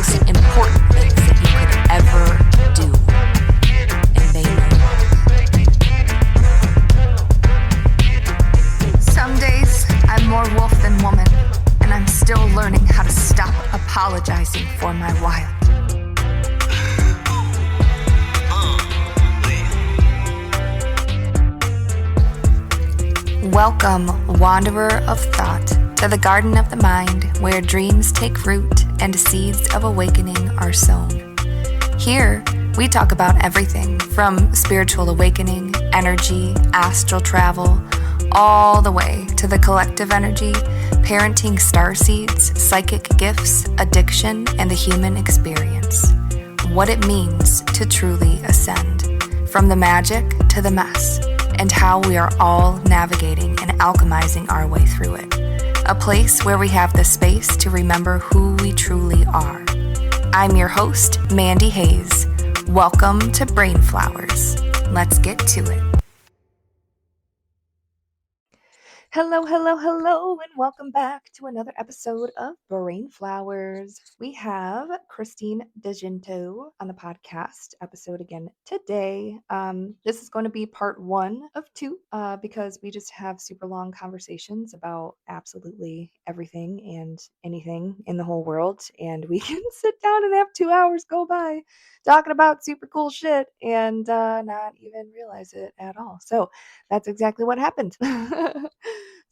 most important things that you could ever do. And they know. Some days I'm more wolf than woman, and I'm still learning how to stop apologizing for my wild. Welcome, wanderer of thought, to the garden of the mind, where dreams take root and seeds of awakening are sown. Here, we talk about everything from spiritual awakening, energy, astral travel, all the way to the collective energy, parenting starseeds, psychic gifts, addiction, and the human experience. What it means to truly ascend, from the magic to the mess, and how we are all navigating and alchemizing our way through it. A place where we have the space to remember who we truly are. I'm your host, Mandy Hayes. Welcome to Brain Flowerz. Let's get to it. Hello, and welcome back to another episode of Brain Flowerz. We have Christine DiGinto on the podcast episode again today. This is going to be part 1 of 2 because we just have super long conversations about absolutely everything and anything in the whole world, and we can sit down and have 2 hours go by talking about super cool shit and not even realize it at all. So that's exactly what happened.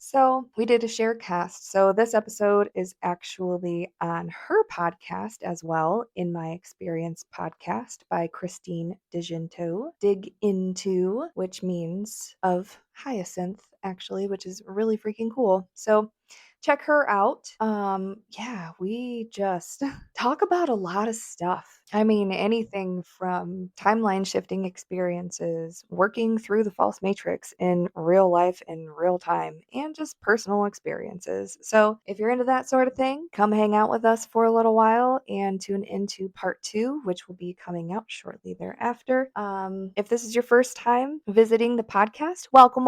So we did a sharecast. So this episode is actually on her podcast as well, In My Experience podcast by Christine DiGinto. Dig Into, which means of hyacinth, actually, which is really freaking cool. So check her out. We just talk about a lot of stuff. I mean, anything from timeline shifting experiences, working through the false matrix in real life in real time, and just personal experiences. So if you're into that sort of thing, come hang out with us for a little while and tune into part 2, which will be coming out shortly thereafter. If this is your first time visiting the podcast, welcome.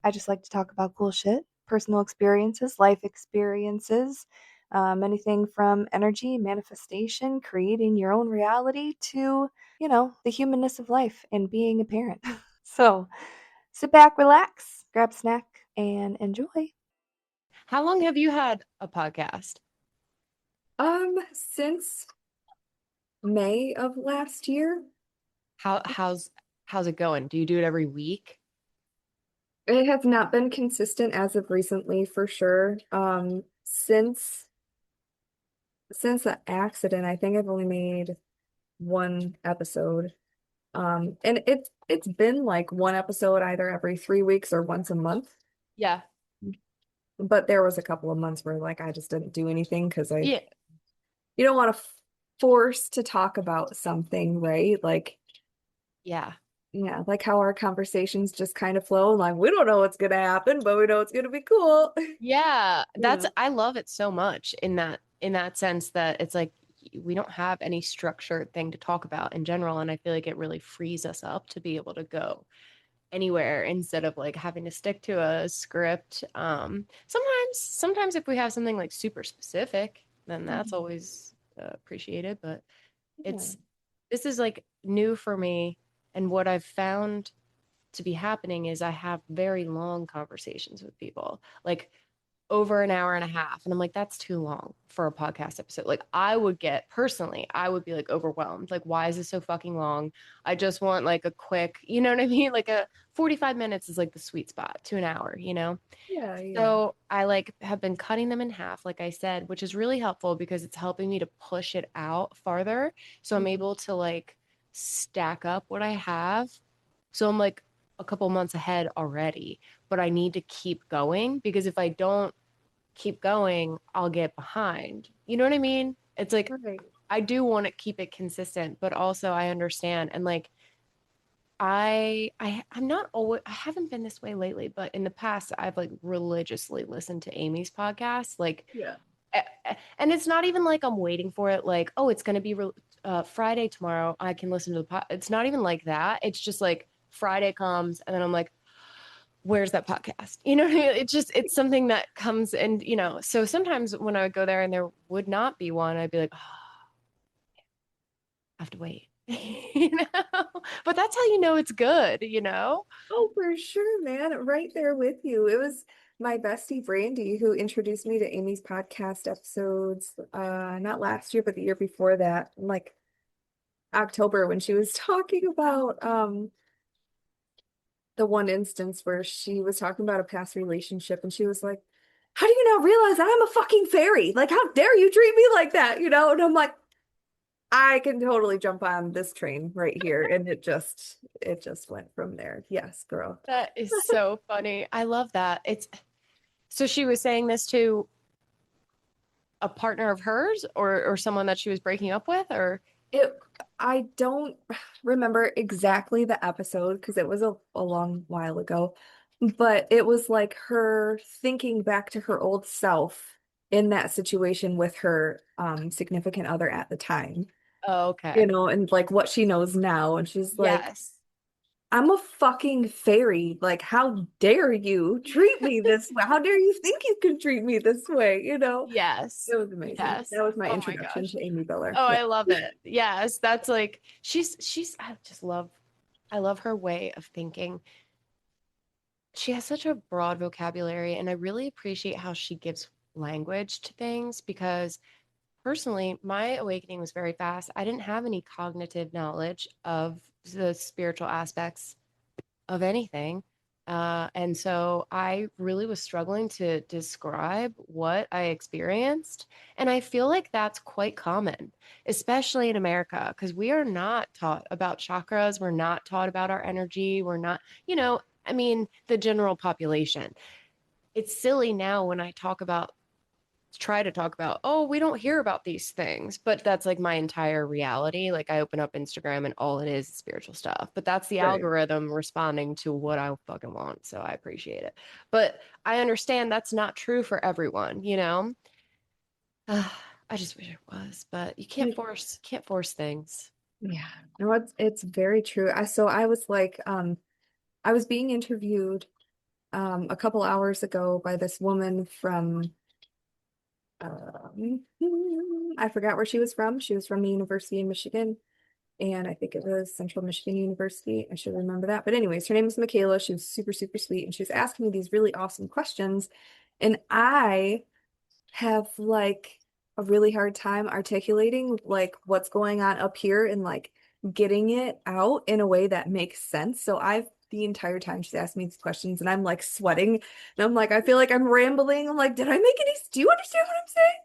I just like to talk about cool shit, personal experiences, life experiences, anything from energy, manifestation, creating your own reality to, the humanness of life and being a parent. So sit back, relax, grab a snack, and enjoy. How long have you had a podcast? Since May of last year. How's it going? Do you do it every week? It has not been consistent as of recently, for sure. Since the accident, I think I've only made 1 episode. And it's been like 1 episode either every 3 weeks or once a month. Yeah. But there was a couple of months where like I just didn't do anything because Yeah. you don't want to force to talk about something, right? Like, Yeah. yeah, like how our conversations just kind of flow. Like we don't know what's gonna happen, but we know it's gonna be cool. Yeah. Yeah. I love it so much in that sense that it's like we don't have any structured thing to talk about in general. And I feel like it really frees us up to be able to go anywhere instead of like having to stick to a script. Sometimes if we have something like super specific, then that's always appreciated. But this is like new for me. And what I've found to be happening is I have very long conversations with people, like over an hour and a half. And I'm like, that's too long for a podcast episode. Like I would be like overwhelmed. Like, why is this so fucking long? I just want like a quick, you know what I mean? Like a 45 minutes is like the sweet spot to an hour, you know? Yeah. So I like have been cutting them in half, like I said, which is really helpful because it's helping me to push it out farther. So I'm able to like stack up what I have. So I'm like a couple months ahead already, but I need to keep going because if I don't keep going, I'll get behind. You know what I mean? It's like Right. I do want to keep it consistent, but also I understand and like I'm not always, I haven't been this way lately, but in the past I've like religiously listened to Amy's podcast, like Yeah. and it's not even like I'm waiting for it like, oh, it's going to be Friday tomorrow, I can listen to the pod. It's not even like that. It's just like Friday comes and then I'm like, where's that podcast? You know what I mean? It's something that comes and, so sometimes when I would go there and there would not be one, I'd be like, oh, have to wait. You know? But that's how you know it's good, you know? Oh, for sure, man. Right there with you. It was my bestie Brandy who introduced me to Amy's podcast episodes, not last year, but the year before that, in like October, when she was talking about the one instance where she was talking about a past relationship and she was like, how do you not realize that I'm a fucking fairy? Like, how dare you treat me like that? You know? And I'm like, I can totally jump on this train right here. And it just went from there. Yes, girl. That is so funny. I love that. It's so she was saying this to a partner of hers or someone that she was breaking up with or It, I don't remember exactly the episode because it was a long while ago, but it was like her thinking back to her old self in that situation with her significant other at the time, oh, okay. and like what she knows now. And she's like, Yes. I'm a fucking fairy. Like, how dare you treat me this way? How dare you think you can treat me this way? Yes. It was amazing. Yes. That was my Oh my introduction gosh. to Amy Biller. Oh, Yeah. I love it. Yes, that's like I love her way of thinking. She has such a broad vocabulary, and I really appreciate how she gives language to things because personally, my awakening was very fast. I didn't have any cognitive knowledge of the spiritual aspects of anything. And so I really was struggling to describe what I experienced. And I feel like that's quite common, especially in America, because we are not taught about chakras. We're not taught about our energy. We're not, I mean, the general population. It's silly now when I try to talk about, oh, we don't hear about these things, but that's like my entire reality. Like I open up Instagram and all it is spiritual stuff, but that's the Right. algorithm responding to what I fucking want. So I appreciate it. But I understand that's not true for everyone, you know? I just wish it was, but you can't force things. Yeah, no, it's very true. I was like, I was being interviewed a couple hours ago by this woman from um, I forgot where she was from. She was from the University of Michigan, and I think it was Central Michigan University. I should remember that. But anyways, her name is Michaela. She was super, super sweet, and she was asking me these really awesome questions, and I have like a really hard time articulating like what's going on up here and like getting it out in a way that makes sense. So I've the entire time she's asking me these questions and I'm like sweating and I'm like, I feel like I'm rambling. I'm like, did I make any, do you understand what I'm saying?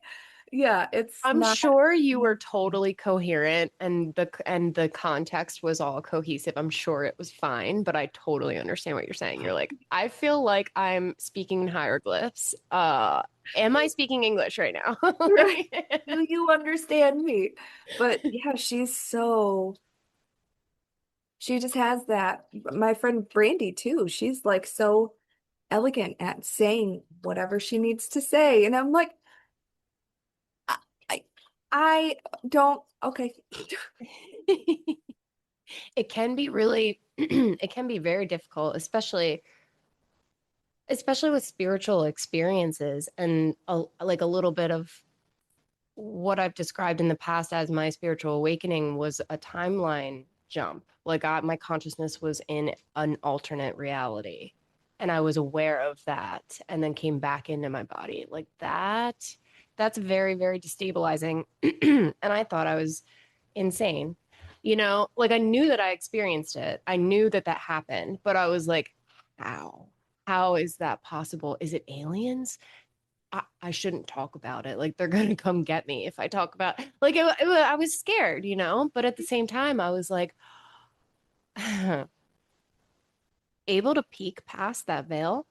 Yeah, it's I'm not. sure you were totally coherent and the context was all cohesive. I'm sure it was fine, but I totally understand what you're saying. You're like, I feel like I'm speaking in hieroglyphs. Am I speaking English right now? Right. Like- Do you understand me? But yeah, she just has that. My friend Brandy too. She's like so elegant at saying whatever she needs to say. And I'm like, I, I, I don't, okay. it can be really it can be very difficult, especially with spiritual experiences and like a little bit of what I've described in the past as my spiritual awakening was a timeline jump. Like my consciousness was in an alternate reality and I was aware of that and then came back into my body. Like that's very, very destabilizing. And I thought I was insane. Like I knew that I experienced it. I knew that that happened, but I was like, how? How is that possible? Is it aliens? I shouldn't talk about it. Like they're gonna come get me if I talk about like I was scared, but at the same time I was like able to peek past that veil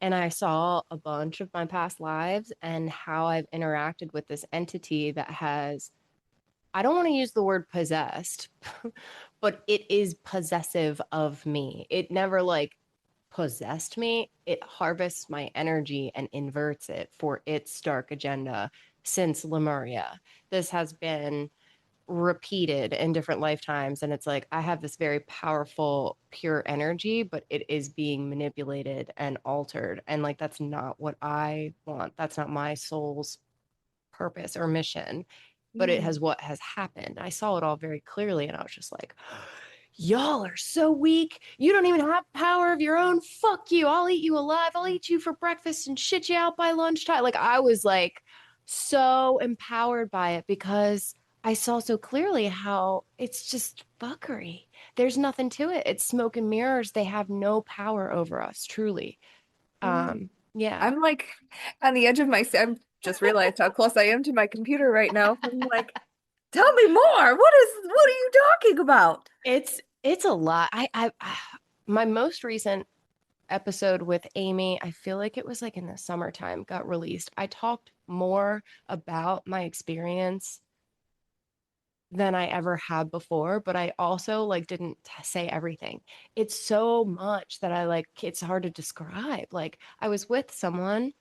and I saw a bunch of my past lives and how I've interacted with this entity that has I don't want to use the word possessed, but it is possessive of me. It never like possessed me, it harvests my energy and inverts it for its dark agenda since Lemuria. This has been repeated in different lifetimes. And it's like, I have this very powerful, pure energy, but it is being manipulated and altered. And like, that's not what I want. That's not my soul's purpose or mission. but it Mm. has what has happened. I saw it all very clearly, and I was just like, y'all are so weak. You don't even have power of your own. Fuck you. I'll eat you alive. I'll eat you for breakfast and shit you out by lunchtime. Like, I was like so empowered by it because I saw so clearly how it's just fuckery. There's nothing to it. It's smoke and mirrors. They have no power over us, truly. Mm. Yeah. I'm like on the edge of my seat. I just realized how close I am to my computer right now. I'm like, tell me more. What are you talking about? It's a lot. My most recent episode with Amy, I feel like it was like in the summertime, got released. I talked more about my experience than I ever had before, but I also like didn't say everything. It's so much that I like it's hard to describe. Like I was with someone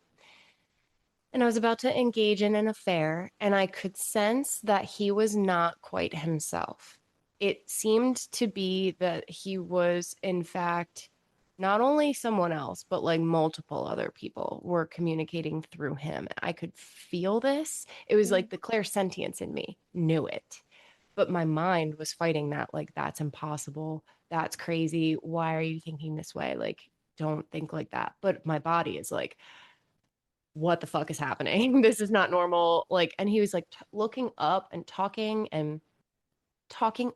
and I was about to engage in an affair, and I could sense that he was not quite himself. It seemed to be that he was, in fact, not only someone else, but like multiple other people were communicating through him. I could feel this. It was like the clairsentience in me knew it. But my mind was fighting that, like, that's impossible. That's crazy. Why are you thinking this way? Like, don't think like that. But my body is like, what the fuck is happening? This is not normal. Like, and he was like looking up and talking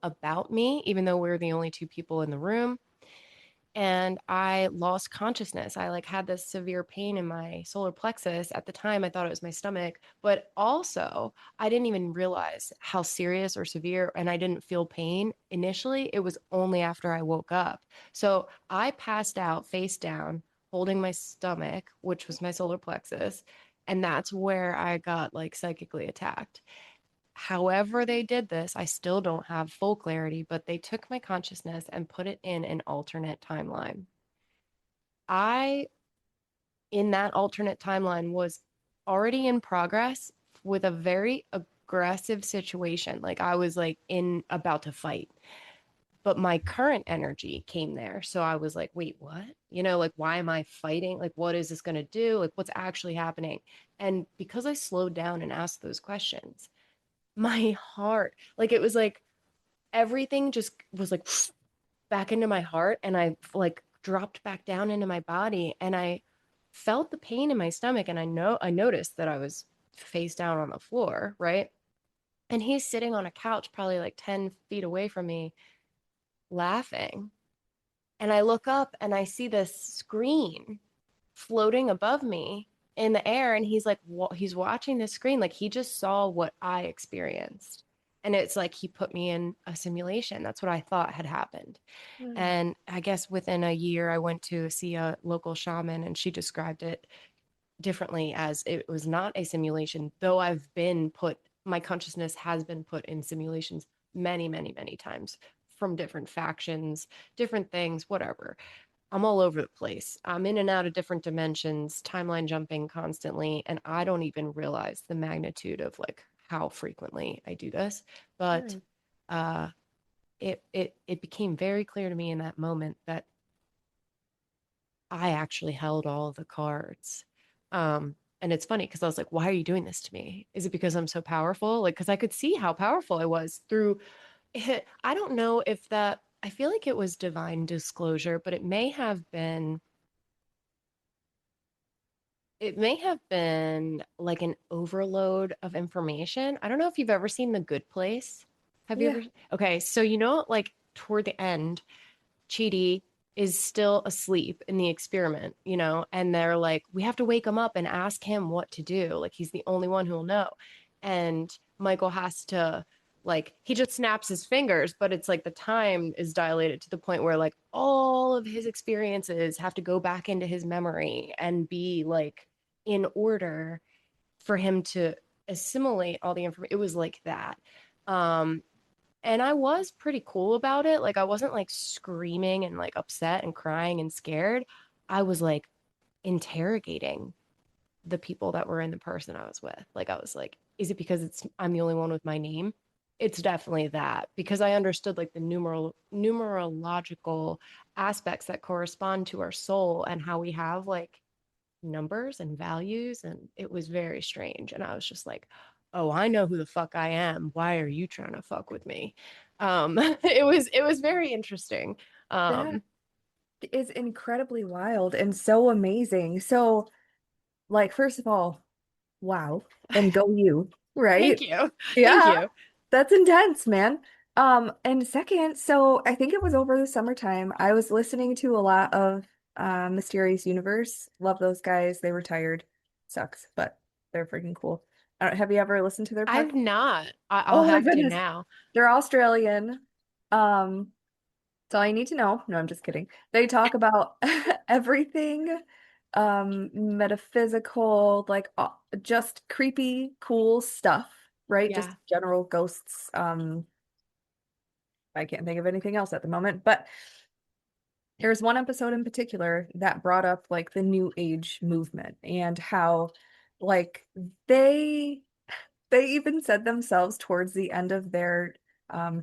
about me, even though we are the only two people in the room. And I lost consciousness. I like had this severe pain in my solar plexus. At the time, I thought it was my stomach, but also I didn't even realize how serious or severe, and I didn't feel pain initially. It was only after I woke up. So I passed out face down, holding my stomach, which was my solar plexus. And that's where I got like psychically attacked. However, they did this, I still don't have full clarity, but they took my consciousness and put it in an alternate timeline. I, in that alternate timeline, was already in progress with a very aggressive situation. Like I was like in about to fight, but my current energy came there. So I was like, wait, what? Like, why am I fighting? Like, what is this going to do? Like, what's actually happening? And because I slowed down and asked those questions, my heart, like it was like everything just was like back into my heart, and I like dropped back down into my body, and I felt the pain in my stomach, and I noticed that I was face down on the floor, right? And he's sitting on a couch probably like 10 feet away from me laughing. And I look up and I see this screen floating above me in the air, and he's like he's watching the screen like he just saw what I experienced, and it's like he put me in a simulation. That's what I thought had happened. Mm. And I guess within a year I went to see a local shaman, and she described it differently as it was not a simulation, though my consciousness has been put in simulations many, many, many times from different factions, different things, whatever. I'm all over the place. I'm in and out of different dimensions, timeline jumping constantly, and I don't even realize the magnitude of like how frequently I do this. But Mm. uh it became very clear to me in that moment that I actually held all of the cards. And it's funny because I was like, why are you doing this to me? Is it because I'm so powerful? Like, because I could see how powerful I was through it. I don't know if that, I feel like it was divine disclosure, but it may have been like an overload of information. I don't know if you've ever seen The Good Place. Have you Yeah. ever? Okay, so like toward the end, Chidi is still asleep in the experiment, and they're like, we have to wake him up and ask him what to do. Like, he's the only one who will know. And Michael has to, like, he just snaps his fingers, but it's like the time is dilated to the point where, like, all of his experiences have to go back into his memory and be, like, in order for him to assimilate all the information. It was like that. Um, and I was pretty cool about it. Like I wasn't like screaming and like upset and crying and scared. I was like interrogating the people that were in the person I was with. Like I was like, is it because I'm the only one with my name? It's definitely that, because I understood like the numerological aspects that correspond to our soul and how we have like numbers and values, and it was very strange. And I was just like, oh, I know who the fuck I am. Why are you trying to fuck with me? It was very interesting. That Um, is incredibly wild and so amazing. So, like, first of all, wow, and go you, Thank right? you. Thank Yeah, you. that's intense, man. And second, so I think it was over the summertime. I was listening to a lot of Mysterious Universe. Love those guys. They retired. Sucks, but they're freaking cool. Have you ever listened to their I've podcast? not. I'll Oh my have to goodness. now. They're Australian. Um, that's all you need to know. No, I'm just kidding. They talk about everything, metaphysical, like just creepy, cool stuff, right? Just Yeah. general ghosts. I can't think of anything else at the moment, but there's one episode in particular that brought up like the new age movement and how like they they even said themselves towards the end of their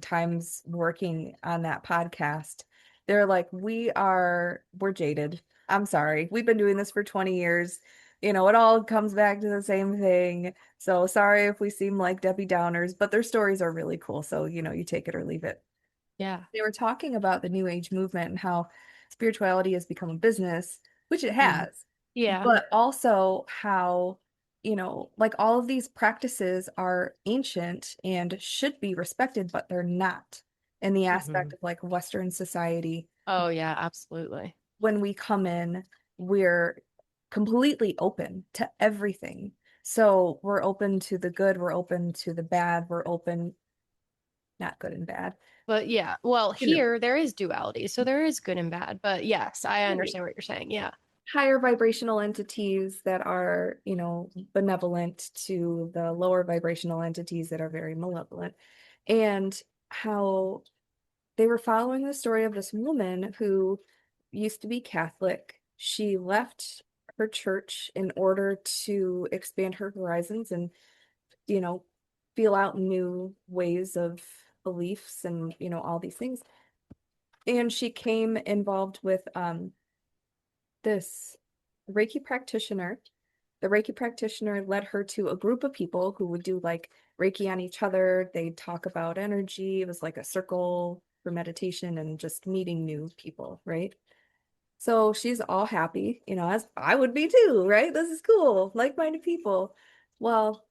times working on that podcast. They're like, we're jaded. I'm sorry. We've been doing this for 20 years. You know, it all comes back to the same thing. So sorry if we seem like Debbie Downers, but their stories are really cool. So, you know, you take it or leave it. Yeah. They were talking about the new age movement and how spirituality has become a business, which it Mm. has, Yeah. but also how, you know, like all of these practices are ancient and should be respected, but they're not in the aspect Mhm. of like Western society. Oh, yeah, absolutely. When we come in, we're completely open to everything. So we're open to the good, we're open to the bad, we're open, not good and bad. But yeah, well, You know, here there is duality. So there is good and bad. But yes, I right. understand what you're saying. Yeah. Higher vibrational entities that are, you know, benevolent to the lower vibrational entities that are very malevolent. And how they were following the story of this woman who used to be Catholic. She left her church in order to expand her horizons and, you know, feel out new ways of beliefs and, you know, all these things. And she came involved with this Reiki practitioner. The Reiki practitioner led her to a group of people who would do like Reiki on each other. They'd talk about energy. It was like a circle for meditation and just meeting new people, right? So she's all happy, you know, as I would be too, right? This is cool, like-minded people. Well,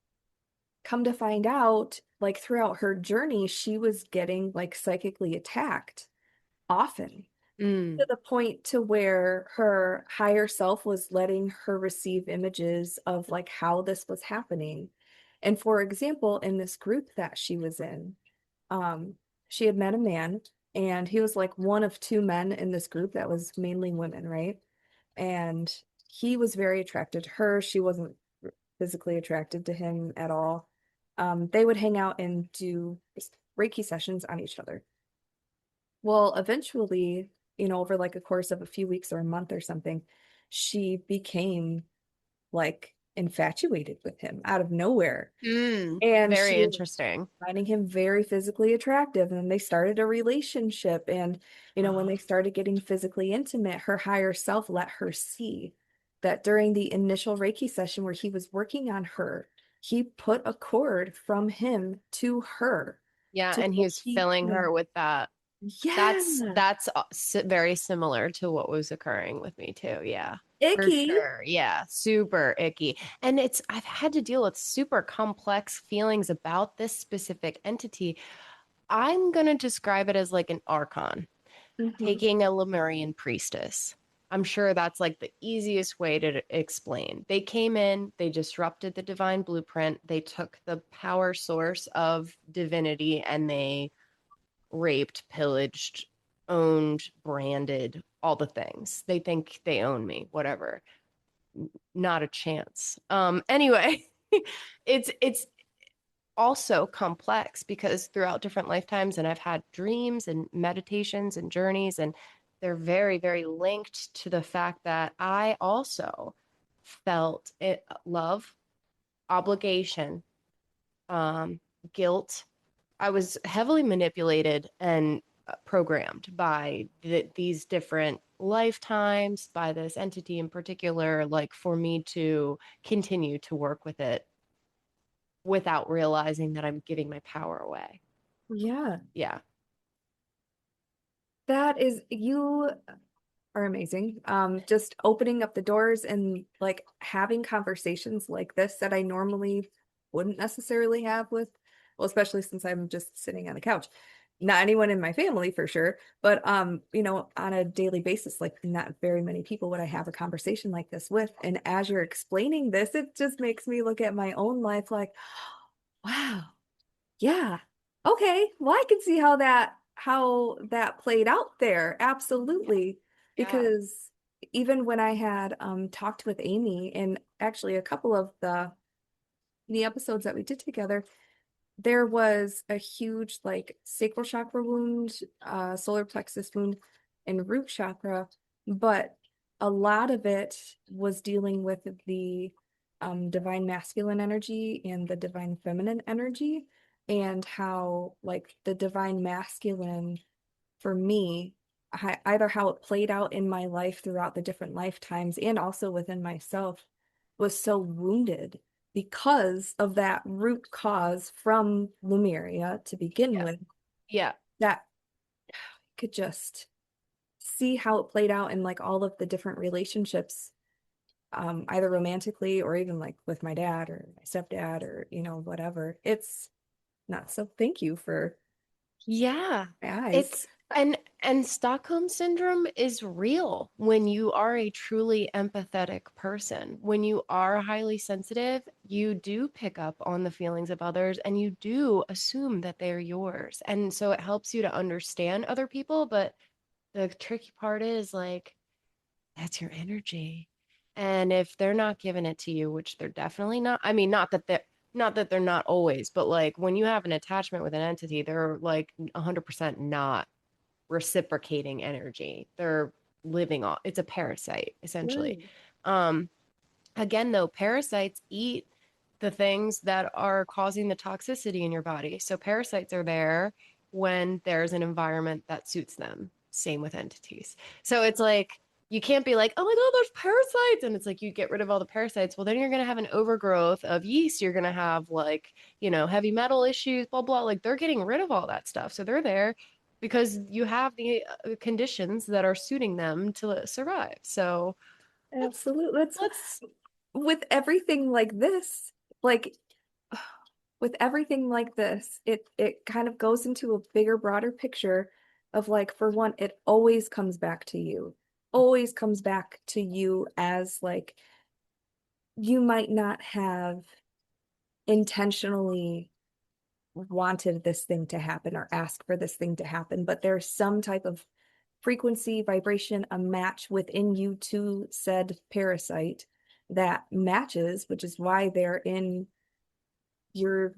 come to find out, like throughout her journey, she was getting like psychically attacked often to Mm. the point to where her higher self was letting her receive images of like how this was happening. And for example, in this group that she was in, um, she had met a man and he was like one of two men in this group that was mainly women, right? And he was very attracted to her. She wasn't physically attracted to him at all. They would hang out and do Reiki sessions on each other. Well, eventually, you know, over like a course of a few weeks or a month or something, she became like infatuated with him out of nowhere. Mm. And Very she was interesting. finding him very physically attractive. And they started a relationship. And, you know, when Oh, they started getting physically intimate, her higher self let her see that during the initial Reiki session where he was working on her, he put a cord from him to her yeah, to and he where was he filling could, her with that. yeah, That's very similar to what was occurring with me too. Yeah, for icky. sure. Yeah, super icky. And I've had to deal with super complex feelings about this specific entity. I'm gonna describe it as like an archon, Mhm. taking a Lemurian priestess. I'm sure that's like the easiest way to explain. They came in, they disrupted the divine blueprint, they took the power source of divinity and they raped, pillaged, owned, branded, all the things. They think they own me, whatever. Not a chance. Anyway, it's also complex because throughout different lifetimes and I've had dreams and meditations and journeys and they're very very linked to the fact that I also felt it, love, obligation, um, guilt. I was heavily manipulated and programmed by these different lifetimes, by this entity in particular, like for me to continue to work with it without realizing that I'm giving my power away. Yeah. Yeah. That is, you are amazing. Just opening up the doors and like having conversations like this that I normally wouldn't necessarily have with, well, especially since I'm just sitting on the couch. Not anyone in my family for sure, but you know, on a daily basis, like not very many people would I have a conversation like this with. And as you're explaining this, it just makes me look at my own life like, wow, yeah. Okay. Well, I can see how that played out there. Absolutely. Yeah. Because even when I had talked with Amy and actually a couple of the episodes that we did together, there was a huge like sacral chakra wound, solar plexus wound, and root chakra, but a lot of it was dealing with the divine masculine energy and the divine feminine energy, and how like the divine masculine for me, either how it played out in my life throughout the different lifetimes and also within myself, was so wounded because of that root cause from Lemuria to begin Yeah. with, Yeah. that could just see how it played out in like all of the different relationships, either romantically or even like with my dad or my stepdad or, you know, whatever. It's not so, thank you for Yeah. my eyes. It's and Stockholm syndrome is real when you are a truly empathetic person. When you are highly sensitive, you do pick up on the feelings of others and you do assume that they're yours. And so it helps you to understand other people, but the tricky part is like that's your energy. And if they're not giving it to you, which they're definitely not, I mean, not that they're not always, but like when you have an attachment with an entity, they're like 100% not reciprocating energy. They're living off, it's a parasite essentially. Mm. Um, Again, though, parasites eat the things that are causing the toxicity in your body. So parasites are there when there's an environment that suits them. Same with entities. So it's like you can't be like, oh my God, there's parasites. And it's like you get rid of all the parasites. Well, then you're going to have an overgrowth of yeast. You're going to have like, heavy metal issues, blah, blah. Like they're getting rid of all that stuff. So they're there because you have the conditions that are suiting them to survive. So let's, Absolutely. That's let's, with everything like this, like with everything like this, it kind of goes into a bigger, broader picture of like, for one, it always comes back to you. Always comes back to you as like you might not have intentionally wanted this thing to happen or asked for this thing to happen, but there's some type of frequency, vibration, a match within you to said parasite that matches, which is why they're in your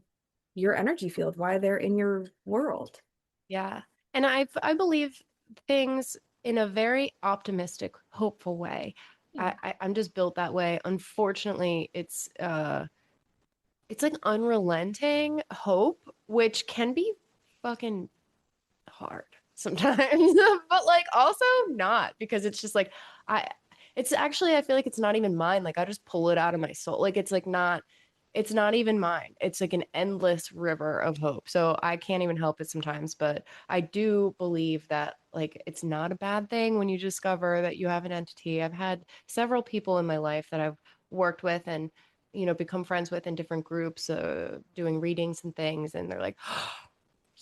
your energy field, why they're in your world. Yeah. And I believe things in a very optimistic, hopeful way. I'm just built that way. Unfortunately, it's like unrelenting hope, which can be fucking hard sometimes, but like also not because it's just like I it's actually I feel like it's not even mine. Like I just pull it out of my soul. Like it's not even mine. It's like an endless river of hope. So I can't even help it sometimes, but I do believe that like it's not a bad thing when you discover that you have an entity. I've had several people in my life that I've worked with and become friends with in different groups, doing readings and things, and they're like, oh,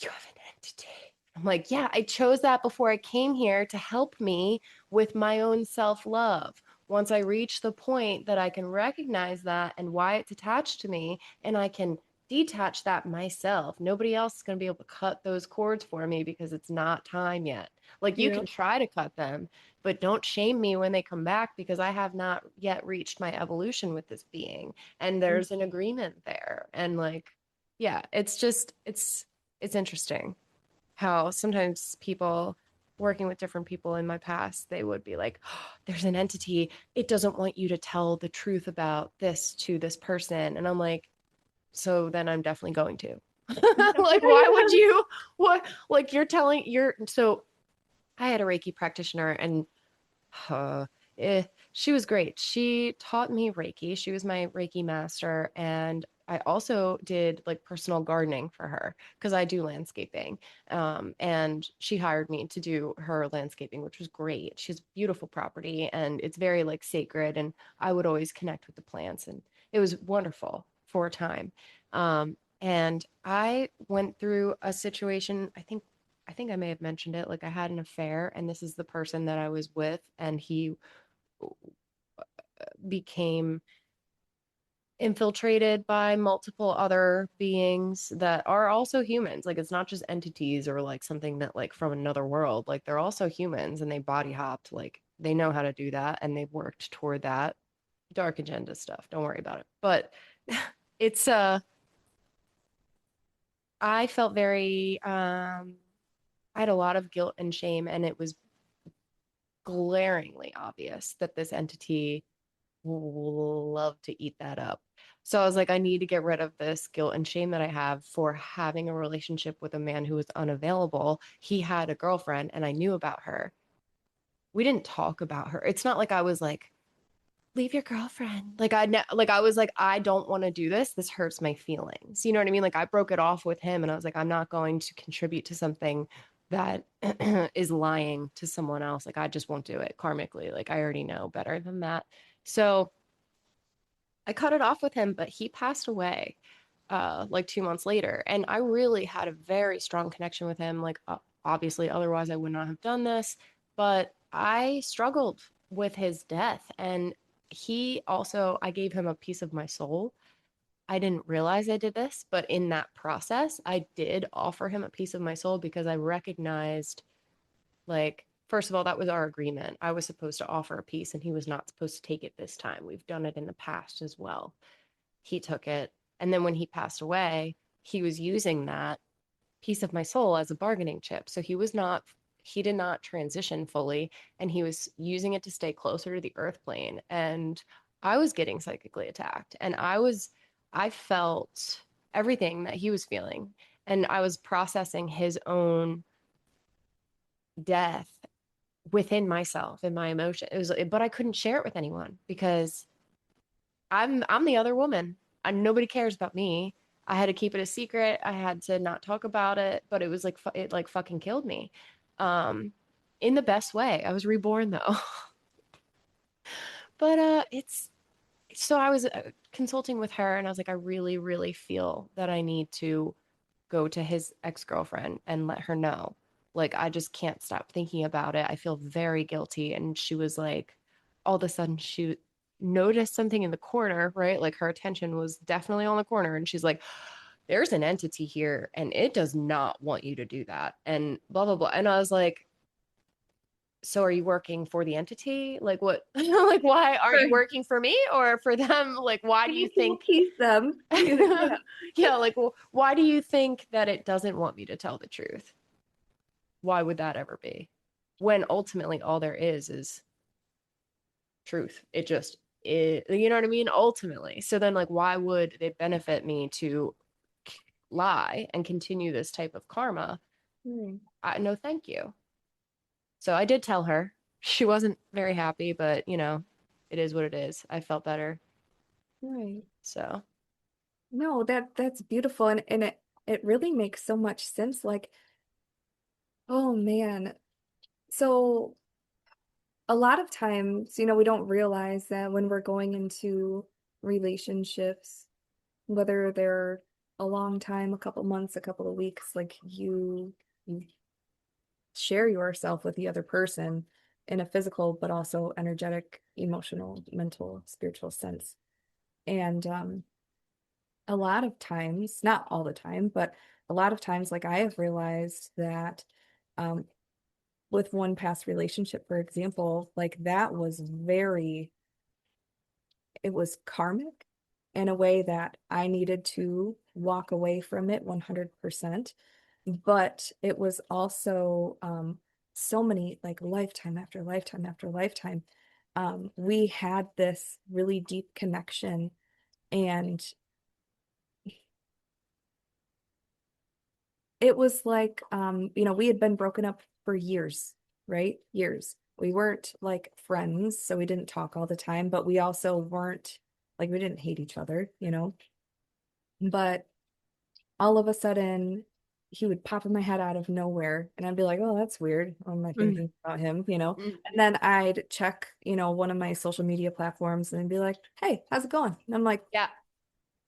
you have an entity. I'm like, yeah, I chose that before I came here to help me with my own self love. Once I reach the point that I can recognize that and why it's attached to me, and I can detach that myself, nobody else is going to be able to cut those cords for me because it's not time yet. Like, you Yeah. can try to cut them, but don't shame me when they come back because I have not yet reached my evolution with this being. And there's an agreement there. And, like, yeah, it's interesting how sometimes people working with different people in my past, they would be like, oh, there's an entity. It doesn't want you to tell the truth about this to this person. And I'm like, so then I'm definitely going to. Like, why would you? What? Like, so I had a Reiki practitioner and uh, she was great. She taught me Reiki. She was my Reiki master. And I also did like personal gardening for her because I do landscaping. And she hired me to do her landscaping, which was great. She has beautiful property and it's very like sacred. And I would always connect with the plants, and it was wonderful for a time. And I went through a situation, I think I may have mentioned it. Like I had an affair, and this is the person that I was with, and he became infiltrated by multiple other beings that are also humans. Like it's not just entities or like something that like from another world. Like they're also humans and they body hopped. Like they know how to do that and they've worked toward that. Dark agenda stuff. Don't worry about it. But it's I felt very I had a lot of guilt and shame, and it was glaringly obvious that this entity love to eat that up. So I was like, I need to get rid of this guilt and shame that I have for having a relationship with a man who was unavailable. He had a girlfriend and I knew about her. We didn't talk about her. It's not like I was like, leave your girlfriend. Like I was like, I don't want to do this. This hurts my feelings. You know what I mean? Like I broke it off with him and I was like, I'm not going to contribute to something that is lying to someone else. Like I just won't do it karmically. Like I already know better than that. So I cut it off with him, but he passed away like 2 months later. And I really had a very strong connection with him. Like, obviously, otherwise, I would not have done this. But I struggled with his death. And he also, I gave him a piece of my soul. I didn't realize I did this, but in that process, I did offer him a piece of my soul because I recognized, like, first of all, that was our agreement. I was supposed to offer a piece and he was not supposed to take it this time. We've done it in the past as well. He took it. And then when he passed away, he was using that piece of my soul as a bargaining chip. So he did not transition fully, and he was using it to stay closer to the earth plane. And I was getting psychically attacked, and I felt everything that he was feeling. And I was processing his own death within myself and my emotion. It was, but I couldn't share it with anyone because I'm the other woman. Nobody cares about me. I had to keep it a secret. I had to not talk about it, but it was like it like fucking killed me. Um, in the best way. I was reborn though. But it's so I was consulting with her and I was like, I really, really feel that I need to go to his ex-girlfriend and let her know. Like, I just can't stop thinking about it. I feel very guilty. And she was like, all of a sudden, she noticed something in the corner, right? Like, her attention was definitely on the corner. And she's like, there's an entity here and it does not want you to do that. And blah, blah, blah. And I was like, so are you working for the entity? Like, what? Like, why aren't you Right. working for me or for them? Like, why do you think Tease them? Yeah. yeah, like, well, why do you think that it doesn't want me to tell the truth? Why would that ever be? When ultimately all there is truth. It just is, you know what I mean? Ultimately. So then, like, why would it benefit me to lie and continue this type of karma? No, thank you. So I did tell her. She wasn't very happy, but it is what it is. I felt better. Right. So No, that's beautiful, and it really makes so much sense. Like, oh man. So a lot of times, we don't realize that when we're going into relationships, whether they're a long time, a couple months, a couple of weeks, like you share yourself with the other person in a physical, but also energetic, emotional, mental, spiritual sense. And a lot of times, not all the time, but a lot of times, like I have realized that um, with one past relationship, for example, like that was it was karmic in a way that I needed to walk away from it 100%. But it was also so many, like, lifetime after lifetime after lifetime. We had this really deep connection, and it was like, we had been broken up for years, right? Years. We weren't like friends, so we didn't talk all the time, but we also weren't like, we didn't hate each other, but all of a sudden he would pop in my head out of nowhere and I'd be like, oh, that's weird. What am I Mm, thinking about him, you know? mm. And then I'd check, one of my social media platforms and I'd be like, hey, how's it going? And I'm like, Yeah.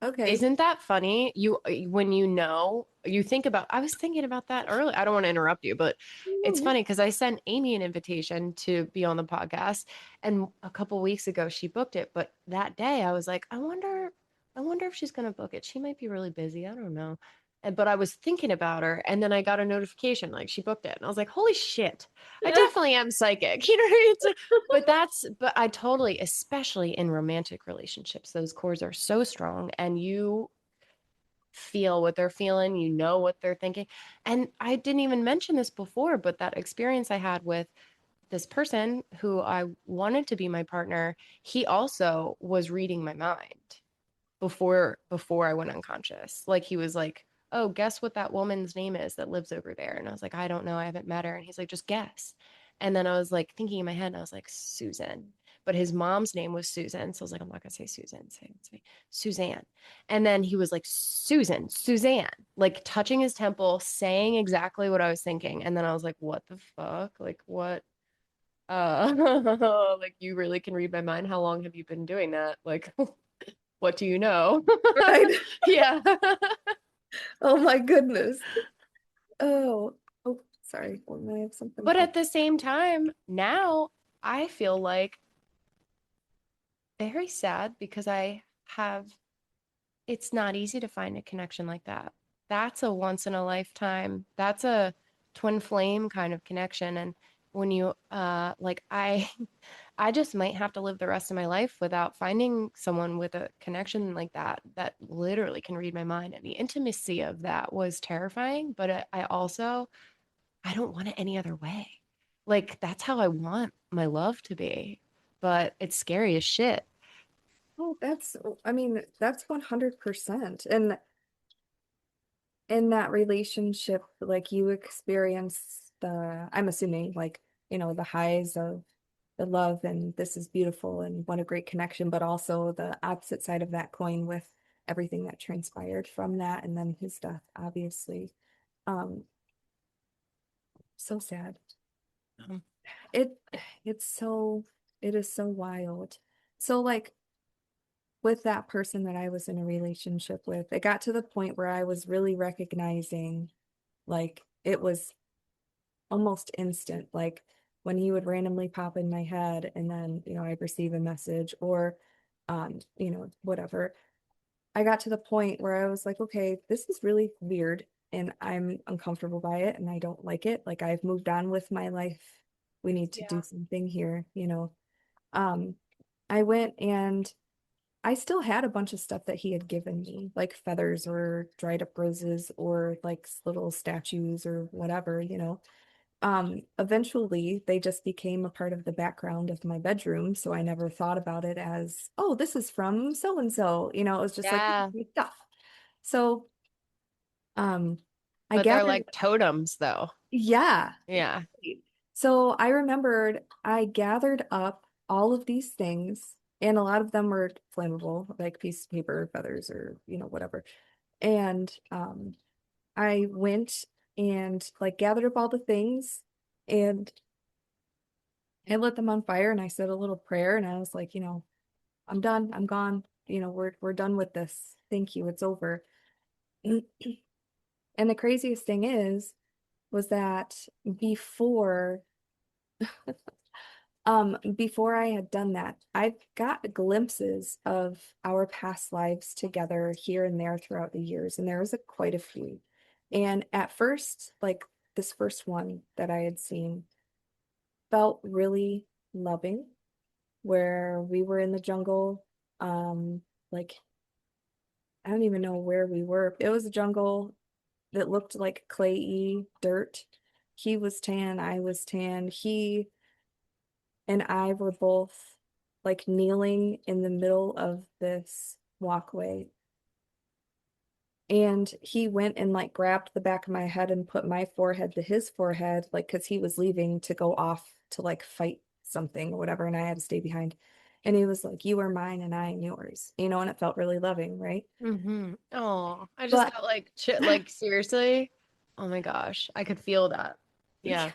okay. Isn't that funny? When you think about, I was thinking about that earlier. I don't want to interrupt you, but it's funny because I sent Amy an invitation to be on the podcast, and a couple weeks ago she booked it. But that day I was like, I wonder if she's gonna book it. She might be really busy. I don't know. But I was thinking about her, and then I got a notification like she booked it, and I was like, holy shit, I definitely am psychic. You know what I mean? But I totally, especially in romantic relationships, those cores are so strong and you feel what they're feeling, you know what they're thinking. And I didn't even mention this before, but that experience I had with this person who I wanted to be my partner, he also was reading my mind before I went unconscious. Like he was like, "Oh, guess what that woman's name is that lives over there?" And I was like, "I don't know. I haven't met her." And he's like, "Just guess." And then I was like thinking in my head, and I was like, "Susan." But his mom's name was Susan. So I was like, I'm not gonna say Susan, say Suzanne. And then he was like, Susan, Suzanne, like touching his temple, saying exactly what I was thinking. And then I was like, what the fuck? Like what? Like you really can read my mind. How long have you been doing that? Like what do you know? Right. Yeah. Oh my goodness. Oh, oh, sorry. Well, I have something But pop. at the same time, now I feel like very sad because it's not easy to find a connection like that. That's a once in a lifetime, that's a twin flame kind of connection. And when I just might have to live the rest of my life without finding someone with a connection like that literally can read my mind. And the intimacy of that was terrifying, but I don't want it any other way. Like that's how I want my love to be, but it's scary as shit. Oh, I mean, that's 100%. And in that relationship, like you experience I'm assuming like, the highs of the love and this is beautiful and what a great connection, but also the opposite side of that coin with everything that transpired from that and then his death, obviously. Um, so sad. Um, It it's so it is so wild. So like with that person that I was in a relationship with, it got to the point where I was really recognizing like it was almost instant. Like when he would randomly pop in my head and then, I'd receive a message or whatever. I got to the point where I was like, okay, this is really weird and I'm uncomfortable by it and I don't like it. Like I've moved on with my life. We need to do Yeah. something here. Um, I went and I still had a bunch of stuff that he had given me, like feathers or dried up roses or like little statues or whatever. Eventually they just became a part of the background of my bedroom. So I never thought about it as, oh, this is from so and so. It was just like Yeah. stuff. So um I But they're gathered, like totems though. yeah. Yeah. So I remembered I gathered up all of these things, and a lot of them were flammable, like pieces of paper, feathers, or whatever. And I went and like gathered up all the things and I lit them on fire and I said a little prayer and I was like, I'm done, I'm gone. We're done with this. Thank you, it's over. And the craziest thing was that before before I had done that, I've got glimpses of our past lives together here and there throughout the years, and there was quite a few. And at first, like this first one that I had seen felt really loving, where we were in the jungle. Like I don't even know where we were. It was a jungle that looked like clayey dirt. He was tan, I was tan. He and I were both like kneeling in the middle of this walkway. And he went and like grabbed the back of my head and put my forehead to his forehead, like, because he was leaving to go off to like fight something or whatever, and I had to stay behind. And he was like, you are mine and I am yours, you know, and it felt really loving, right? Oh, I just But got like like seriously. Oh my gosh, I could feel that. Yeah.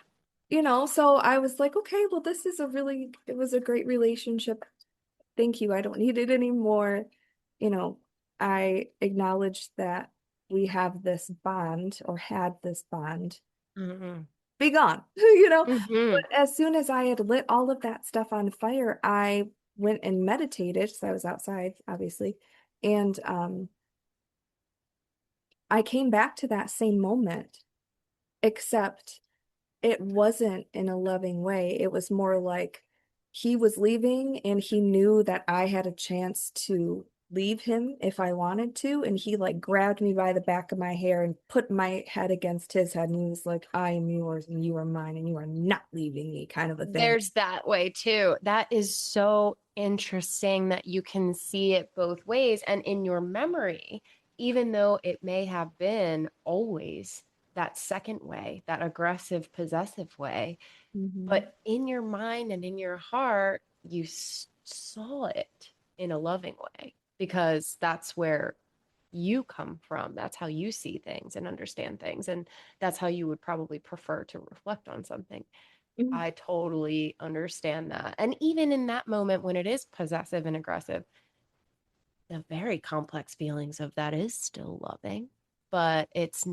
you know, so I was like, okay, well, it was a great relationship. Thank you. I don't need it anymore. You know, I acknowledged that we have this bond or had this bond. Hmm. Be gone, you know. Hmm. But as soon as I had lit all of that stuff on fire, I went and meditated. So I was outside, obviously. And I came back to that same moment, except it wasn't in a loving way. It was more like he was leaving and he knew that I had a chance to leave him if I wanted to. And he like grabbed me by the back of my hair and put my head against his head. And he was like, I am yours and you are mine and you are not leaving me, kind of a thing. There's that way too. That is so interesting that you can see it both ways. And in your memory, even though it may have been always that second way, that aggressive, possessive way, Mhm. but in your mind and in your heart, you saw it in a loving way because that's where you come from. That's how you see things and understand things. And that's how you would probably prefer to reflect on something. Mhm. I totally understand that. And even in that moment when it is possessive and aggressive, the very complex feelings of that is still loving, but it's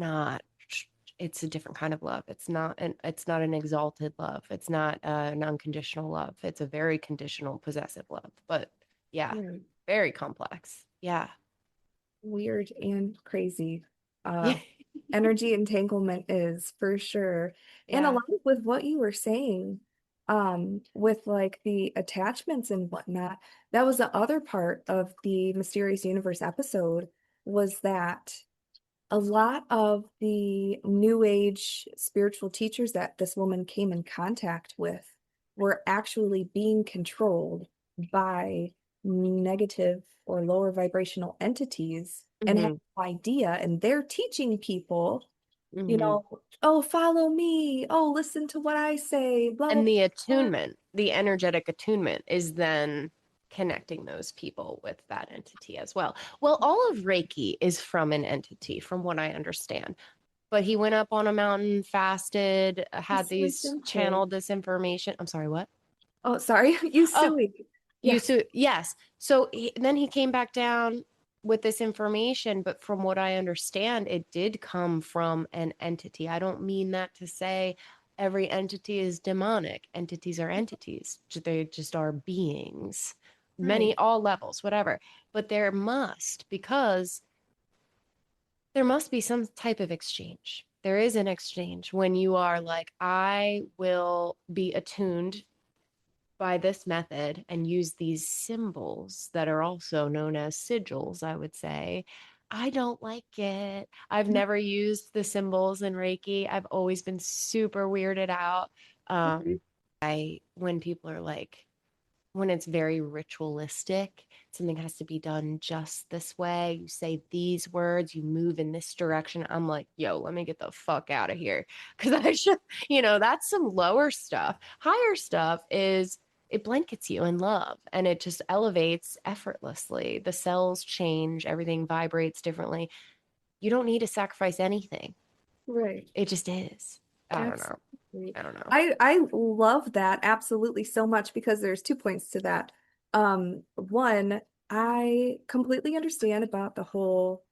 a different kind of love. It's not an exalted love. It's not an unconditional love. It's a very conditional possessive love. But yeah, Right. very complex. Yeah. Weird and crazy. Uh, Energy entanglement is for sure. And Yeah. along with what you were saying, with like the attachments and whatnot, that was the other part of the Mysterious Universe episode was that a lot of the new age spiritual teachers that this woman came in contact with were actually being controlled by negative or lower vibrational entities and have Hmm. no idea. And they're teaching people, you Hmm. know, oh, follow me. Oh, listen to what I say. Blah, blah, And the blah. attunement, the energetic attunement is then connecting those people with that entity as well. Well, all of Reiki is from an entity, from what I understand. But he went up on a mountain, fasted, had Usui these Sensei. channeled this information. I'm sorry, what? Oh, sorry. Oh, Usui. you Yes. so yes. So then he came back down with this information, but from what I understand, it did come from an entity. I don't mean that to say every entity is demonic. Entities are entities. They just are beings, Right. many, all levels, whatever. But because there must be some type of exchange. There is an exchange when you are like, I will be attuned by this method and use these symbols that are also known as sigils, I would say. I don't like it. I've never used the symbols in Reiki. I've always been super weirded out. Okay. When people are like, when it's very ritualistic, something has to be done just this way. You say these words, you move in this direction. I'm like, yo, let me get the fuck out of here. Cause I should, that's some lower stuff. Higher stuff is it blankets you in love and it just elevates effortlessly. The cells change, everything vibrates differently. You don't need to sacrifice anything. Right. It just is. I don't know. Absolutely. I don't know. I love that absolutely so much because there's 2 points to that. One, I completely understand about the whole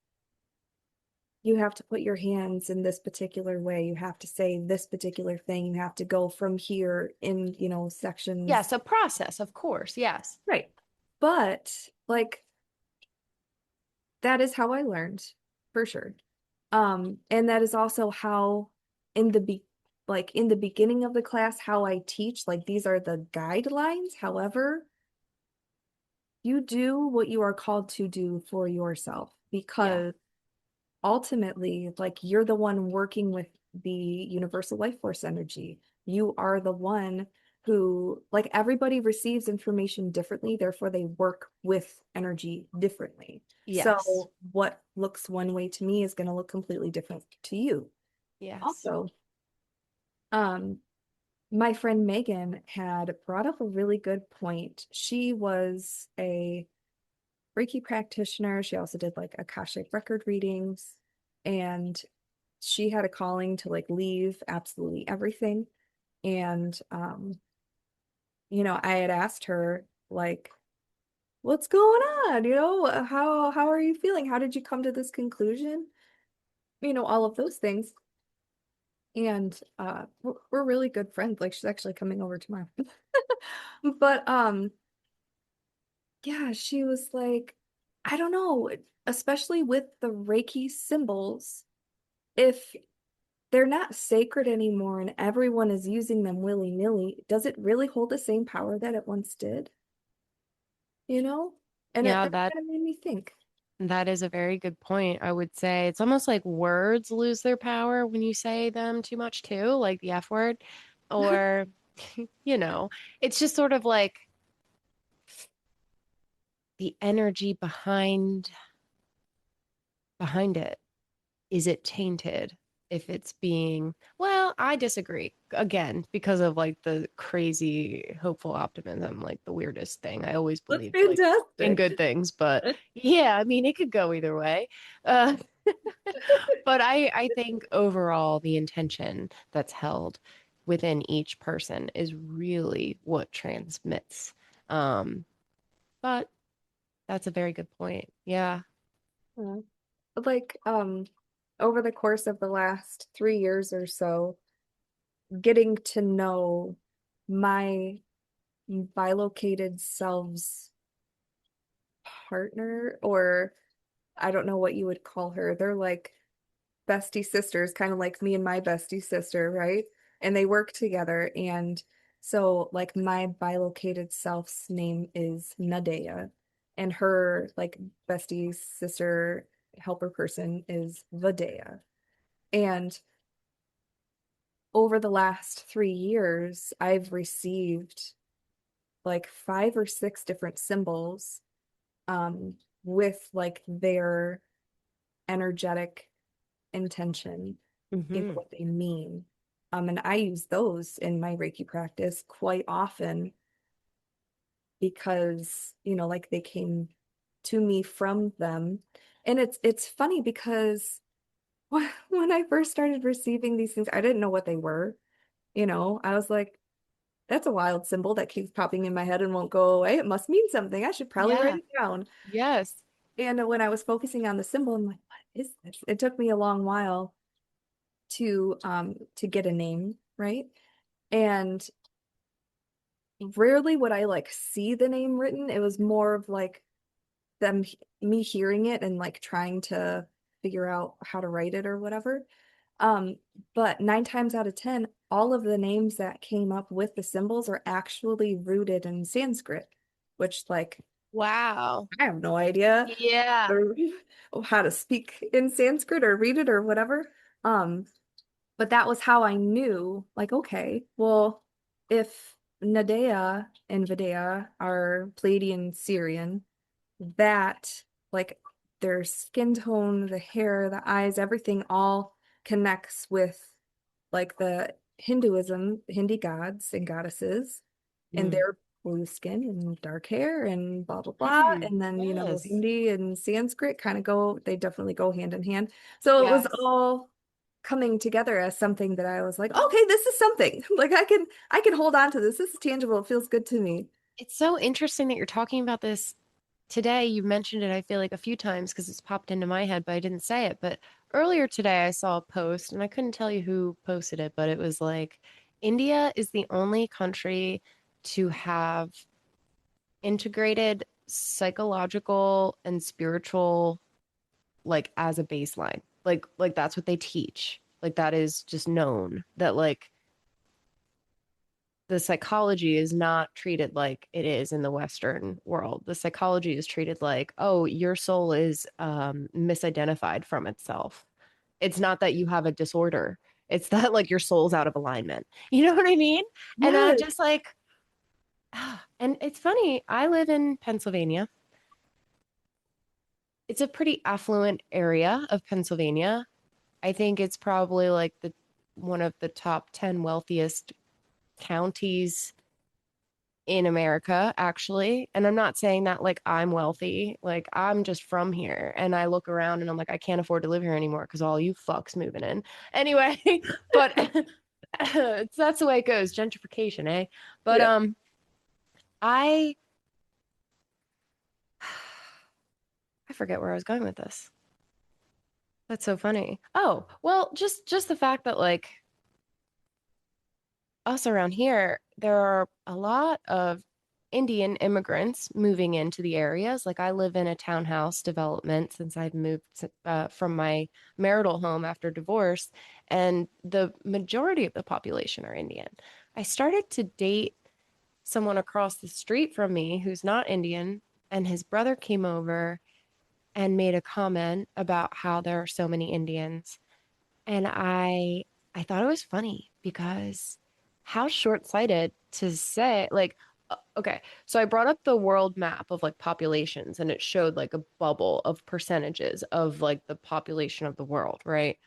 you have to put your hands in this particular way, you have to say this particular thing, you have to go from here in, sections. Yes, a process, of course. Yes. Right. But like that is how I learned for sure. And that is also how in the in the beginning of the class, how I teach, like these are the guidelines. However, you do what you are called to do for yourself Yeah. because ultimately, like you're the one working with the universal life force energy. You are the one who, like, everybody receives information differently, therefore, they work with energy differently. Yes. So, what looks one way to me is going to look completely different to you. Yes. Also, um, my friend Megan had brought up a really good point. She was a Reiki practitioner. She also did like Akashic record readings, and she had a calling to like leave absolutely everything. And I had asked her like, what's going on? How are you feeling? How did you come to this conclusion? All of those things. And we're really good friends. Like she's actually coming over tomorrow. But yeah, she was like, I don't know, especially with the Reiki symbols, if they're not sacred anymore and everyone is using them willy-nilly, does it really hold the same power that it once did? You know? And Yeah, that kind of made me think. that is a very good point. I would say it's almost like words lose their power when you say them too much too, like the F word, or you know, it's just sort of like the energy behind it. Is it tainted if it's being, well, I disagree again because of like the crazy hopeful optimism, like the weirdest thing. I always That's believed like in fantastic. good things, but yeah, I mean, it could go either way. Uh, but I think overall the intention that's held within each person is really what transmits. Um, but that's a very good point. Yeah. Yeah. Like, over the course of the last 3 years or so, getting to know my bilocated selves partner, or I don't know what you would call her. They're like bestie sisters, kind of like me and my bestie sister, right? And they work together. And so, like, my bilocated self's name is Nadea, and her, like, bestie sister helper person is Vadea. And over the last 3 years, I've received like 5 or 6 different symbols with like their energetic intention in Hmm. what they mean. And I use those in my Reiki practice quite often because, like they came to me from them. And it's funny because when I first started receiving these things, I didn't know what they were. I was like, that's a wild symbol that keeps popping in my head and won't go away. It must mean something. I should probably write Yeah. it down. Yes. And when I was focusing on the symbol, I'm like, what is this? It took me a long while to get a name, right? And rarely would I like see the name written. It was more of like them me hearing it and like trying to figure out how to write it or whatever. Um, but 9 times out of 10, all of the names that came up with the symbols are actually rooted in Sanskrit, which like Wow. I have no idea Yeah. or how to speak in Sanskrit or read it or whatever. Um, but that was how I knew, like, okay, well, if Nadea and Vidya are Pleiadian Syrian, that like their skin tone, the hair, the eyes, everything all connects with like the Hindi gods and goddesses, and Mm. their blue skin and dark hair and blah blah blah. Mm. And then, Yes. Hindi and Sanskrit kind of they definitely go hand in hand. So it was Yes. all coming together as something that I was like, okay, this is something. Like I can hold on to this. This is tangible. It feels good to me. It's so interesting that you're talking about this today. You mentioned it, I feel like a few times because it's popped into my head, but I didn't say it. But earlier today, I saw a post and I couldn't tell you who posted it, but it was like India is the only country to have integrated psychological and spiritual like as a baseline. Like that's what they teach. Like that is just known that like the psychology is not treated like it is in the Western world. The psychology is treated like, oh, your soul is misidentified from itself. It's not that you have a disorder. It's that like your soul's out of alignment. You know what I mean? And I Yes. just like, and it's funny. I live in Pennsylvania. It's a pretty affluent area of Pennsylvania. I think it's probably like the one of the top 10 wealthiest counties in America, actually. And I'm not saying that like I'm wealthy. Like I'm just from here. And I look around and I'm like, I can't afford to live here anymore because all you fucks moving in. Anyway, but that's the way it goes. Gentrification, eh? But Yeah. I I forget where I was going with this. That's so funny. Oh, well, just the fact that like us around here, there are a lot of Indian immigrants moving into the areas. Like I live in a townhouse development since I've moved from my marital home after divorce, and the majority of the population are Indian. I started to date someone across the street from me who's not Indian, and his brother came over and made a comment about how there are so many Indians. And I thought it was funny because how short-sighted to say like okay, so I brought up the world map of like populations and it showed like a bubble of percentages of like the population of the world, right?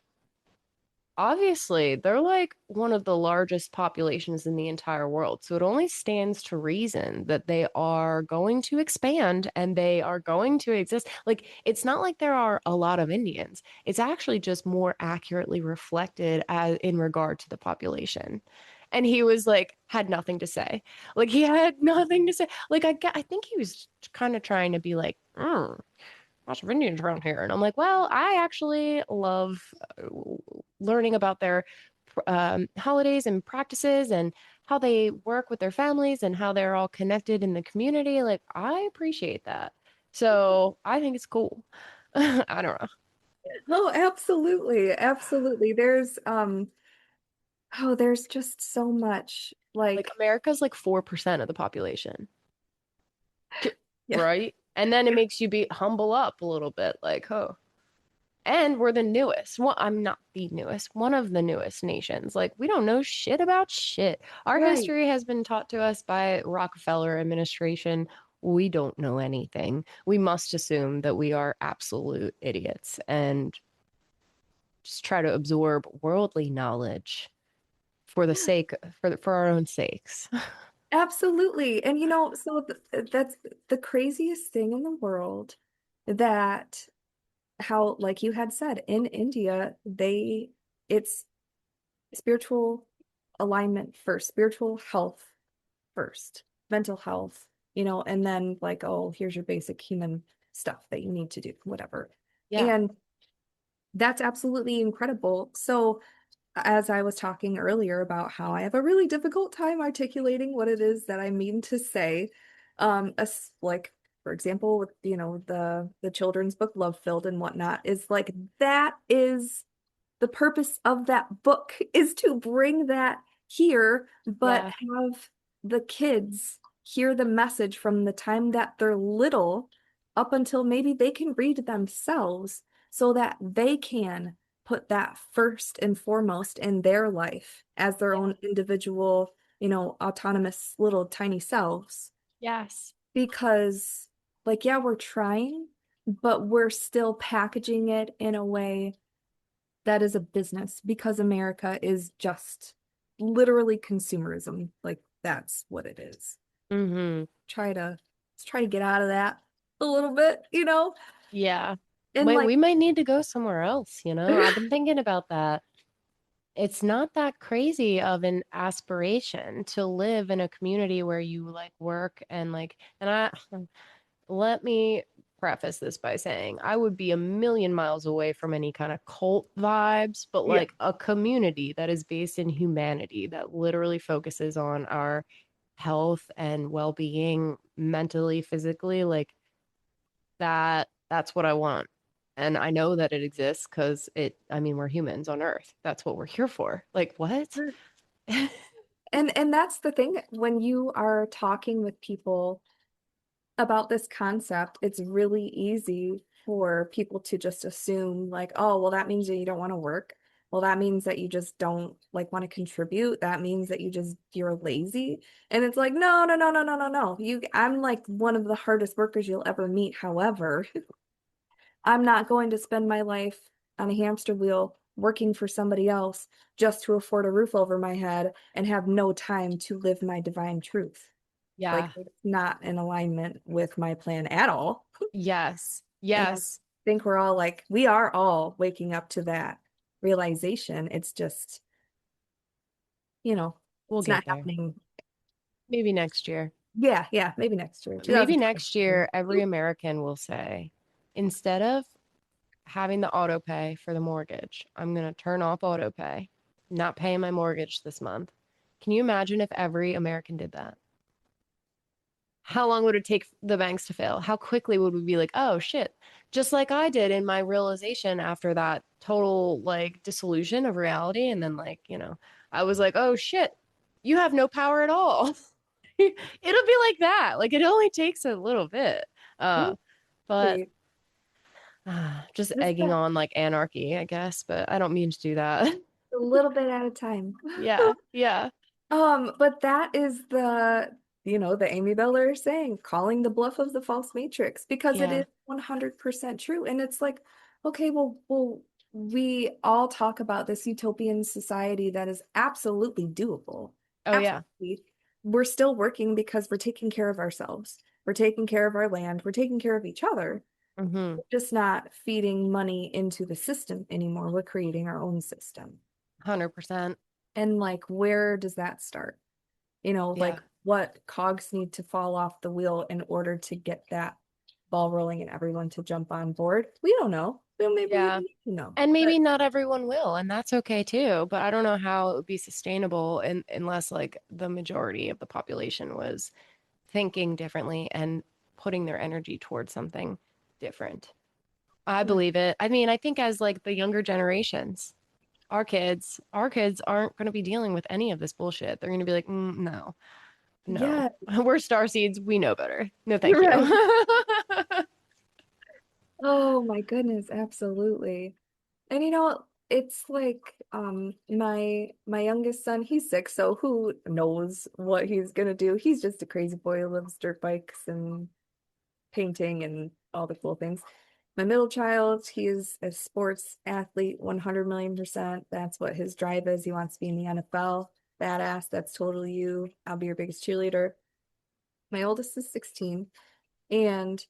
Obviously, they're like one of the largest populations in the entire world. So it only stands to reason that they are going to expand and they are going to exist. Like, it's not like there are a lot of Indians. It's actually just more accurately reflected as in regard to the population. And he was like, had nothing to say. Like, he had nothing to say. Like, I think he was kind of trying to be like, lots of Indians around here. And I'm like, well, I actually love learning about their holidays and practices and how they work with their families and how they're all connected in the community. Like, I appreciate that. So I think it's cool. I don't know. Oh, absolutely. Absolutely. There's just so much Like, like, America's like 4% of the population, yeah, right? And then it makes you be humble up a little bit, like, oh, and we're the newest. Well, I'm not the newest, one of the newest nations. Like, we don't know shit about shit. Our right. history has been taught to us by Rockefeller administration. We don't know anything. We must assume that we are absolute idiots and just try to absorb worldly knowledge for the Yeah, sake for our own sakes. absolutely. And so that's the craziest thing in the world that how, like you had said, in India, it's spiritual alignment first, spiritual health first, mental health, and then like, oh, here's your basic human stuff that you need to do, whatever. Yeah. And that's absolutely incredible. So, as I was talking earlier about how I have a really difficult time articulating what it is that I mean to say, like for example, with the children's book Love Filled and whatnot, is like that is the purpose of that book is to bring that here, but Yeah. have the kids hear the message from the time that they're little up until maybe they can read themselves so that they can put that first and foremost in their life as their Yeah. own individual, autonomous little tiny selves. Yes. Because, like, yeah, we're trying, but we're still packaging it in a way that is a business because America is just literally consumerism. Like that's what it is. Mm-hmm. Try to let's try to get out of that a little bit. Yeah. And Wait, like, we might need to go somewhere else, you know? I've been thinking about that. It's not that crazy of an aspiration to live in a community where you like work and like, and I let me preface this by saying I would be a million miles away from any kind of cult vibes, but yeah, like a community that is based in humanity that literally focuses on our health and well-being mentally, physically, like that's what I want. And I know that it exists because I mean, we're humans on Earth. That's what we're here for. Like, what? sure. And that's the thing when you are talking with people about this concept, it's really easy for people to just assume like, oh, well, that means that you don't want to work. Well, that means that you just don't like want to contribute. That means that you're lazy. And it's like, no, no, no, no, no, no, no. I'm like one of the hardest workers you'll ever meet. However, I'm not going to spend my life on a hamster wheel working for somebody else just to afford a roof over my head and have no time to live my divine truth. Yeah. Like, it's not in alignment with my plan at all. Yes. And I Yes. think we are all waking up to that realization. It's just, We'll it's get not there. happening. Maybe next year. Yeah, maybe next year. Maybe next 2022. year, every American will say, instead of having the auto pay for the mortgage, I'm going to turn off auto pay, not paying my mortgage this month. Can you imagine if every American did that? How long would it take the banks to fail? How quickly would we be like, oh shit, just like I did in my realization after that total like disillusion of reality. And then I was like, oh shit, you have no power at all. It'll be like that. Like it only takes a little bit. But Wait, just just egging on like anarchy, I guess, but I don't mean to do that. a little bit at a time. Yeah, yeah, But that is the Amy Bell saying, calling the bluff of the false matrix, because it yeah. is 100% true. And it's like, okay, well, we all talk about this utopian society that is absolutely doable. Oh yeah. Absolutely. We're still working because we're taking care of ourselves. We're taking care of our land. We're taking care of each other. Mm-hmm. We're just not feeding money into the system anymore. We're creating our own system. 100%. And like, where does that start? Yeah. What cogs need to fall off the wheel in order to get that ball rolling and everyone to jump on board? We don't know. Well, maybe we Yeah. don't need to know. And maybe But not everyone will, and that's okay too. But I don't know how it would be sustainable unless like the majority of the population was thinking differently and putting their energy towards something different. I believe it. I mean, I think as like the younger generations, our kids aren't going to be dealing with any of this bullshit. They're going to be like, no, no, yeah, we're starseeds. We know better. No, thank you're you. right. Oh my goodness, absolutely. And it's like my youngest son, he's 6, so who knows what he's gonna do? He's just a crazy boy who loves dirt bikes and painting and all the cool things. My middle child, he is a sports athlete, 100 million%. That's what his drive is. He wants to be in the NFL. Badass. That's totally you. I'll be your biggest cheerleader. My oldest is 16. And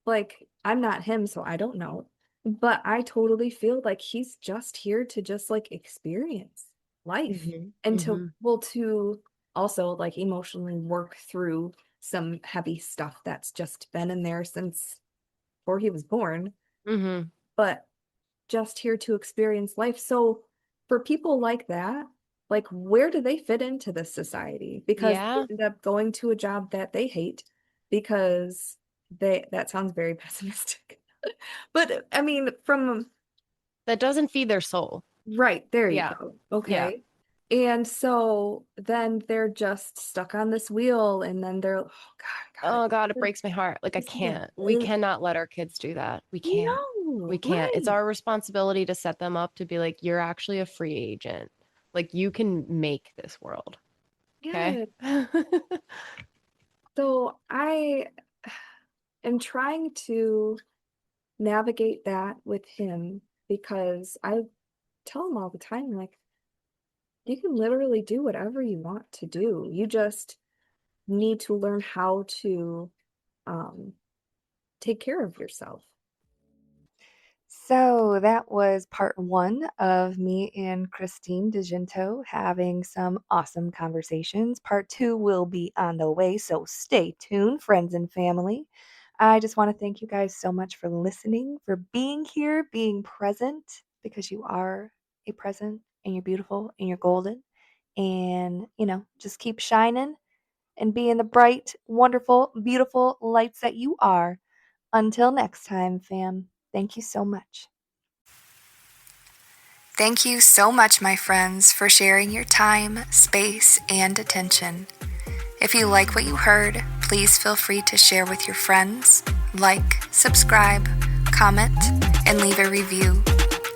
I'm not him, so I don't know. But I totally feel like he's just here to just like experience life Hmm. and Hmm. to also like emotionally work through some heavy stuff that's just been in there since before he was born, Hmm. but just here to experience life. So for people like that, like where do they fit into this society? Because they Yeah, end up going to a job that they hate because that sounds very pessimistic. But I mean, from that doesn't feed their soul. right, there you Yeah, go. yeah. Okay. And so then they're just stuck on this wheel, and then they're, oh God, Oh God, it breaks my heart. Like I this is a, can't. We cannot let our kids do that. We can't. We no, can't. It's right. our responsibility to set them up to be like, you're actually a free agent. Like you can make this world. Okay. Yeah. So I am trying to navigate that with him because I tell him all the time, like, you can literally do whatever you want to do. You just need to learn how to um, take care of yourself. So that was part one of me and Christine DiGinto having some awesome conversations. Part two will be on the way, so stay tuned, friends and family. I just want to thank you guys so much for listening, for being here, being present, because you are a present and you're beautiful and you're golden. And, just keep shining and being the bright, wonderful, beautiful lights that you are. Until next time, fam, thank you so much. Thank you so much, my friends, for sharing your time, space, and attention. If you like what you heard, please feel free to share with your friends, like, subscribe, comment, and leave a review.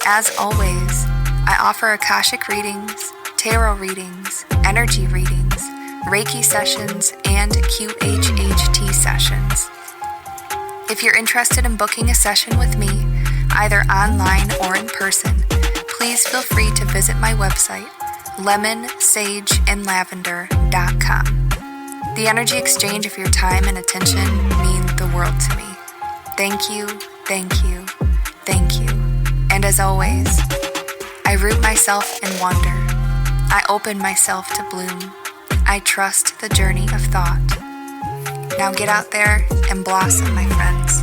As always, I offer Akashic readings, tarot readings, energy readings, Reiki sessions, and QHHT sessions. If you're interested in booking a session with me, either online or in person, please feel free to visit my website, lemonsageandlavender.com. The energy exchange of your time and attention mean the world to me. Thank you, thank you, thank you. And as always, I root myself in wonder. I open myself to bloom. I trust the journey of thought. Now get out there and blossom, my friends.